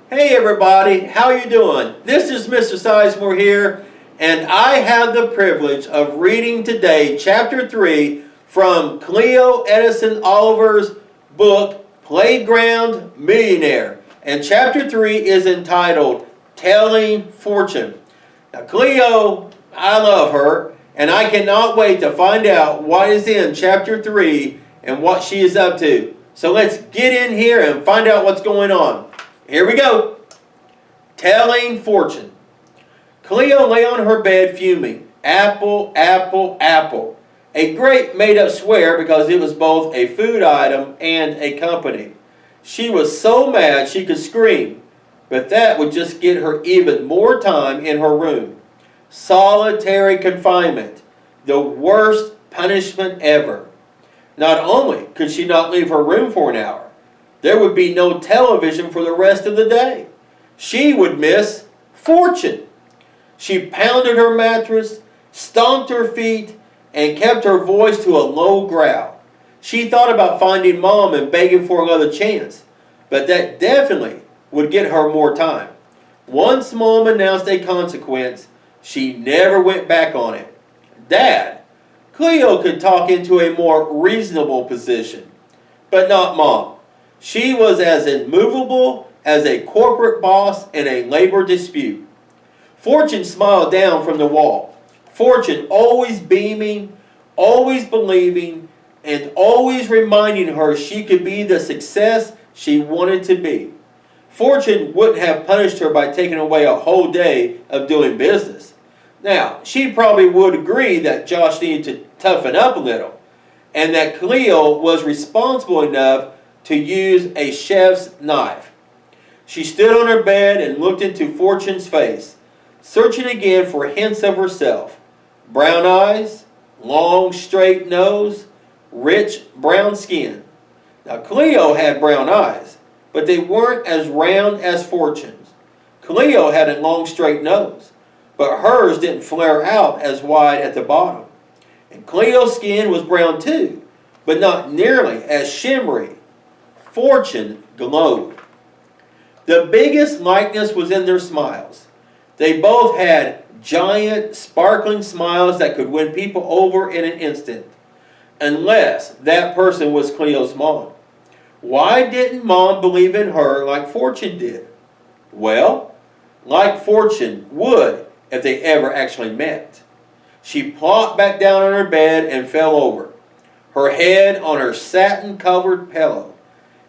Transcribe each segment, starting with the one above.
Hey everybody, how you doing? This is Mr. Sizemore here, and I have the privilege of reading today Chapter 3 from Cleo Edison Oliver's book, Playground Millionaire. And Chapter 3 is entitled, Telling Fortune. Now Cleo, I love her, and I cannot wait to find out what is in Chapter 3 and what she is up to. So let's get in here and find out what's going on. Here we go. Telling Fortune. Cleo lay on her bed fuming. Apple, apple, apple. A great made-up swear because it was both a food item and a company. She was so mad she could scream, but that would just get her even more time in her room. Solitary confinement. The worst punishment ever. Not only could she not leave her room for an hour, there would be no television for the rest of the day. She would miss Fortune. She pounded her mattress, stomped her feet, and kept her voice to a low growl. She thought about finding Mom and begging for another chance, but that definitely would get her more time. Once Mom announced a consequence, she never went back on it. Dad, Cleo could talk into a more reasonable position, but not Mom. She was as immovable as a corporate boss in a labor dispute. Fortune smiled down from the wall. Fortune always beaming, always believing, and always reminding her she could be the success she wanted to be. Fortune wouldn't have punished her by taking away a whole day of doing business. Now, she probably would agree that Josh needed to toughen up a little, and that Cleo was responsible enough to use a chef's knife. She stood on her bed and looked into Fortune's face, searching again for hints of herself. Brown eyes, long straight nose, rich brown skin. Now Cleo had brown eyes, but they weren't as round as Fortune's. Cleo had a long straight nose, but hers didn't flare out as wide at the bottom. And Cleo's skin was brown too, but not nearly as shimmery. Fortune glowed. The biggest likeness was in their smiles. They both had giant, sparkling smiles that could win people over in an instant, unless that person was Cleo's mom. Why didn't Mom believe in her like Fortune did? Well, like Fortune would if they ever actually met. She plopped back down on her bed and fell over, her head on her satin-covered pillow.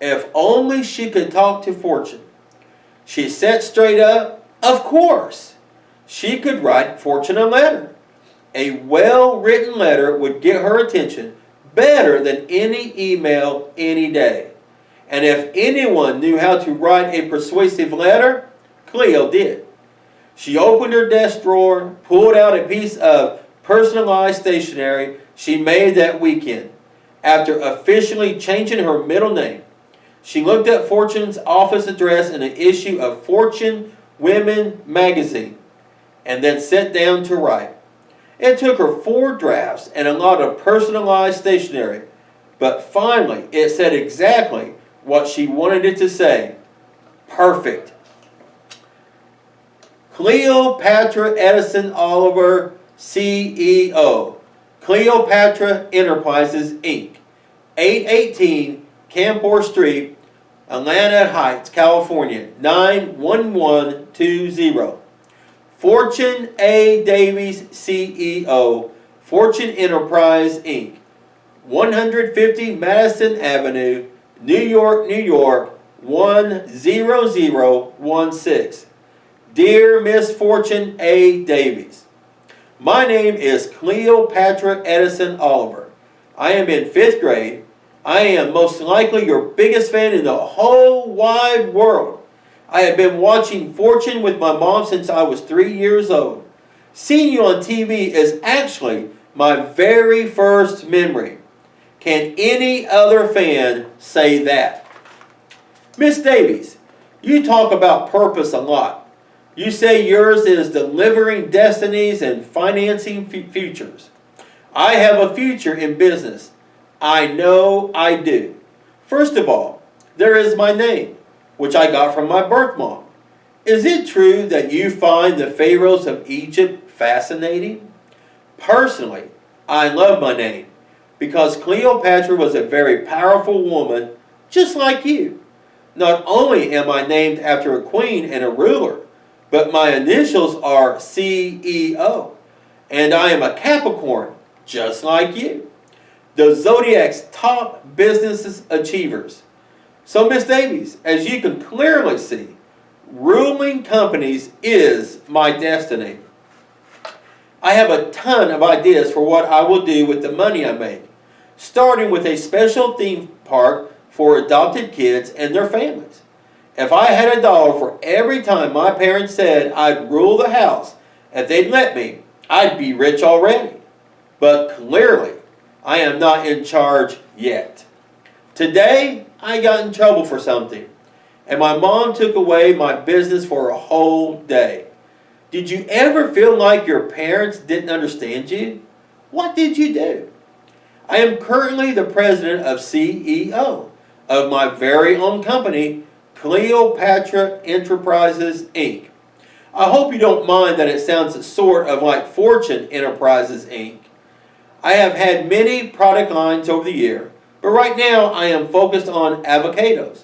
If only she could talk to Fortune. She sat straight up. Of course, she could write Fortune a letter. A well-written letter would get her attention better than any email any day. And if anyone knew how to write a persuasive letter, Cleo did. She opened her desk drawer, pulled out a piece of personalized stationery she made that weekend. After officially changing her middle name, she looked at Fortune's office address in an issue of Fortune Women magazine, and then sat down to write. It took her 4 drafts and a lot of personalized stationery, but finally it said exactly what she wanted it to say. Perfect. Cleo.Chapter Edison Oliver, CEO. Cleo.Chapter Enterprises, Inc. 818 Campore Street, Atlanta Heights, California, 91120. Fortune A. Davies, CEO, Fortune Enterprise, Inc. 150 Madison Avenue, New York, New York, 10016. Dear Miss Fortune A. Davies, my name is Cleo.Chapter Edison Oliver. I am in 5th grade. I am most likely your biggest fan in the whole wide world. I have been watching Fortune with my mom since I was 3 years old. Seeing you on TV is actually my very first memory. Can any other fan say that? Miss Davies, you talk about purpose a lot. You say yours is delivering destinies and financing futures. I have a future in business. I know I do. First of all, there is my name. which I got from my birth mom. Is it true that you find the pharaohs of Egypt fascinating? Personally, I love my name because Cleopatra was a very powerful woman just like you. Not only am I named after a queen and a ruler, but my initials are CEO, and I am a Capricorn just like you. The Zodiac's top business achievers. So, Miss Davies, as you can clearly see, ruling companies is my destiny. I have a ton of ideas for what I will do with the money I make, starting with a special theme park for adopted kids and their families. If I had $1 for every time my parents said I'd rule the house, if they'd let me, I'd be rich already. But clearly, I am not in charge yet. Today, I got in trouble for something, and my mom took away my business for a whole day. Did you ever feel like your parents didn't understand you? What did you do? I am currently the president of CEO of my very own company, Cleo.Chapter Enterprises, Inc. I hope you don't mind that it sounds sort of like Fortune Enterprises, Inc. I have had many product lines over the year, but right now I am focused on avocados.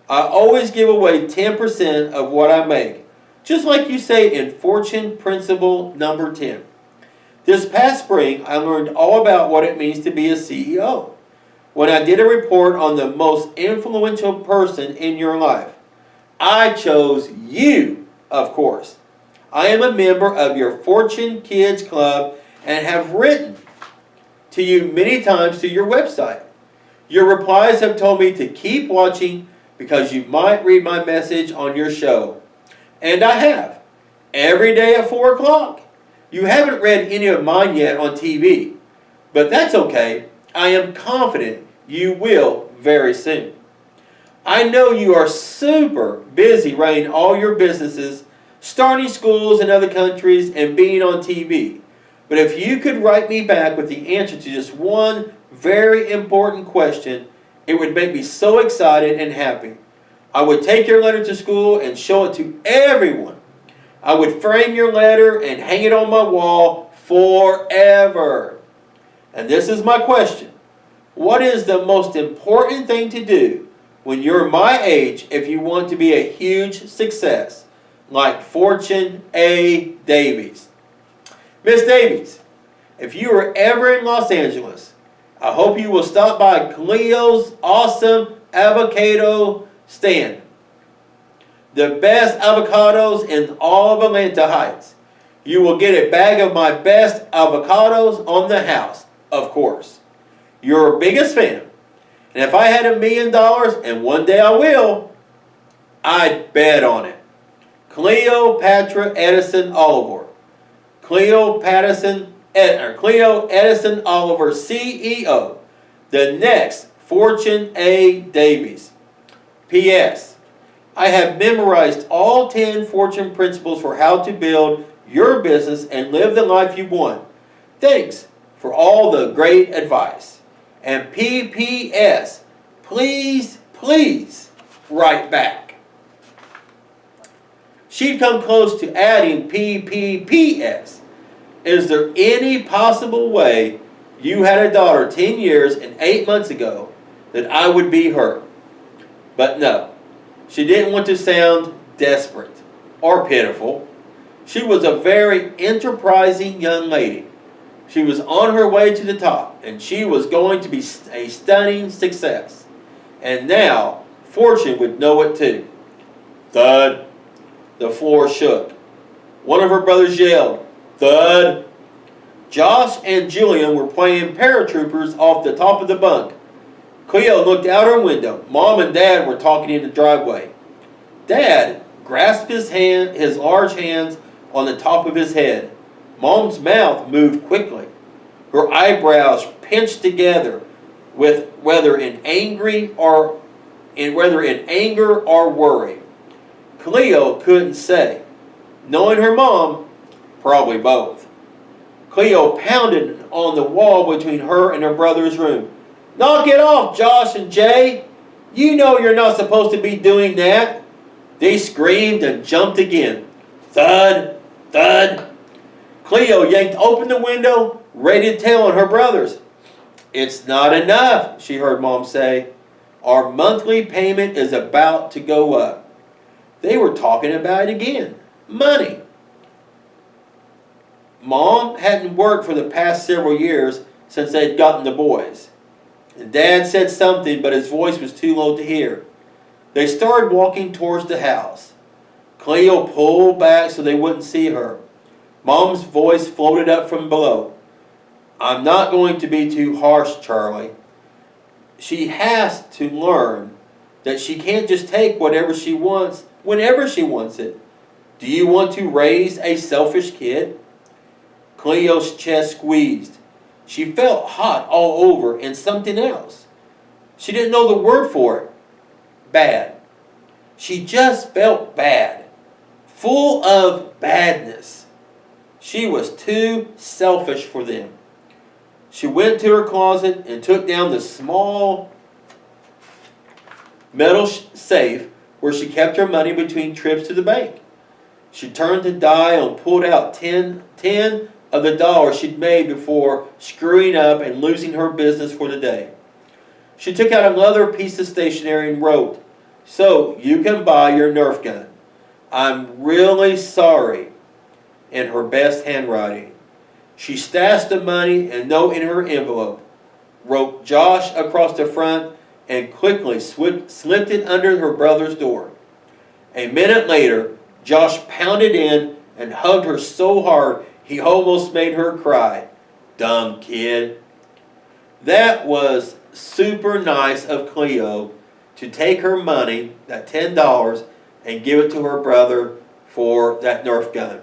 I always give away 10% of what I make, just like you say in Fortune Principle number 10. This past spring, I learned all about what it means to be a CEO when I did a report on the most influential person in your life. I chose you, of course. I am a member of your Fortune Kids Club and have written to you many times through your website. Your replies have told me to keep watching because you might read my message on your show. And I have. Every day at 4 o'clock. You haven't read any of mine yet on TV. But that's okay. I am confident you will very soon. I know you are super busy running all your businesses, starting schools in other countries, and being on TV. But if you could write me back with the answer to just one very important question, it would make me so excited and happy. I would take your letter to school and show it to everyone. I would frame your letter and hang it on my wall forever. And this is my question. What is the most important thing to do when you're my age if you want to be a huge success, like Fortune A. Davies? Miss Davies, if you are ever in Los Angeles, I hope you will stop by Cleo's awesome avocado stand. The best avocados in all of Atlanta Heights. You will get a bag of my best avocados on the house, of course. Your biggest fan. And if I had $1 million, and one day I will, I'd bet on it. Cleo.Chapter Edison Oliver. Cleo Edison Oliver, CEO. The next Fortune A. Davies. P.S. I have memorized all 10 Fortune principles for how to build your business and live the life you want. Thanks for all the great advice. And P.P.S. Please, please write back. She'd come close to adding P.P.P.S. Is there any possible way you had a daughter 10 years and 8 months ago that I would be her? But no, she didn't want to sound desperate or pitiful. She was a very enterprising young lady. She was on her way to the top, and she was going to be a stunning success. And now, Fortune would know it too. Thud. The floor shook. One of her brothers yelled, thud. Josh and Julian were playing paratroopers off the top of the bunk. Cleo looked out her window. Mom and Dad were talking in the driveway. Dad grasped his large hands on the top of his head. Mom's mouth moved quickly. Her eyebrows pinched together, whether in anger or worry. Cleo couldn't say. Knowing her mom, probably both. Cleo pounded on the wall between her and her brother's room. Knock it off, Josh and Jay. You know you're not supposed to be doing that. They screamed and jumped again. Thud, thud. Cleo yanked open the window, ready to tell on her brothers. It's not enough, she heard Mom say. Our monthly payment is about to go up. They were talking about it again. Money. Mom hadn't worked for the past several years since they'd gotten the boys. And Dad said something, but his voice was too low to hear. They started walking towards the house. Cleo pulled back so they wouldn't see her. Mom's voice floated up from below. I'm not going to be too harsh, Charlie. She has to learn that she can't just take whatever she wants whenever she wants it. Do you want to raise a selfish kid? Cleo's chest squeezed. She felt hot all over and something else. She didn't know the word for it. Bad. She just felt bad. Full of badness. She was too selfish for them. She went to her closet and took down the small metal safe where she kept her money between trips to the bank. She turned the dial and pulled out 10 of the dollars she'd made before screwing up and losing her business for the day. She took out another piece of stationery and wrote, "So you can buy your Nerf gun. I'm really sorry," in her best handwriting. She stashed the money and note in her envelope, wrote Josh across the front, and quickly slipped it under her brother's door. A minute later, Josh pounded in and hugged her so hard he almost made her cry. Dumb kid. That was super nice of Cleo to take her money, that $10, and give it to her brother for that Nerf gun.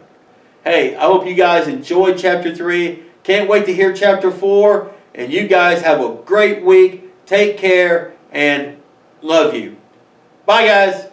Hey, I hope you guys enjoyed chapter 3. Can't wait to hear chapter 4. And you guys have a great week. Take care and love you. Bye, guys.